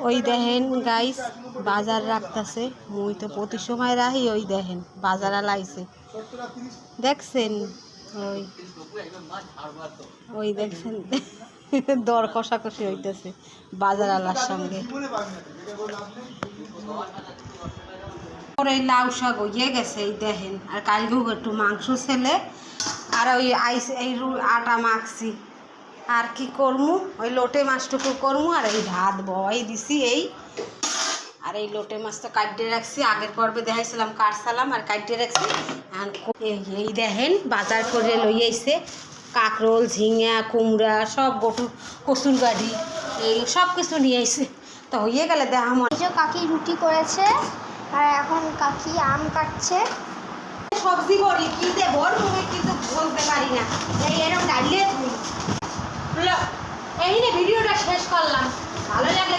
ওই দেখেন গাইস বাজার রাখতেছে, মুই তো প্রতি সময় রাহি। ওই দেখেন বাজার লাইছে, দেখছেন? ওই ওই দেখছেন দর কষাকষি হইতেছে বাজার আলার সঙ্গে। এই লাউ শাক হইয়ে গেছে, এই দেখেন। আর কালকেও একটু মাংস ছেলে আর ওই আইস এই আটা মাখছি। আর কি করমু, ওই লোটে মাছটুকু করমু আর এই ভাত বয় দিছি। এই আর এই লোটে মাছ তো কাটিয়ে রাখছি, আগের পর্বে দেখাইছিলাম কাটসালাম আর কাটিয়ে রাখছি। এই দেখেন বাজার করে লই আইছে কাঁকরোল, ঝিঙা, কুমড়া, সব কচুর গাড়ি, এই সব কিছু নিয়ে আইছে। তো হইয়ে গেলে দেখা কাকি রুটি করেছে আর এখন কাকি আম কাটছে। সবজি করি কি দেব কিন্তু বলতে পারি না, এই এরকম ডালিয়ে এই ভিডিওটা শেষ করলাম। ভালো লাগলে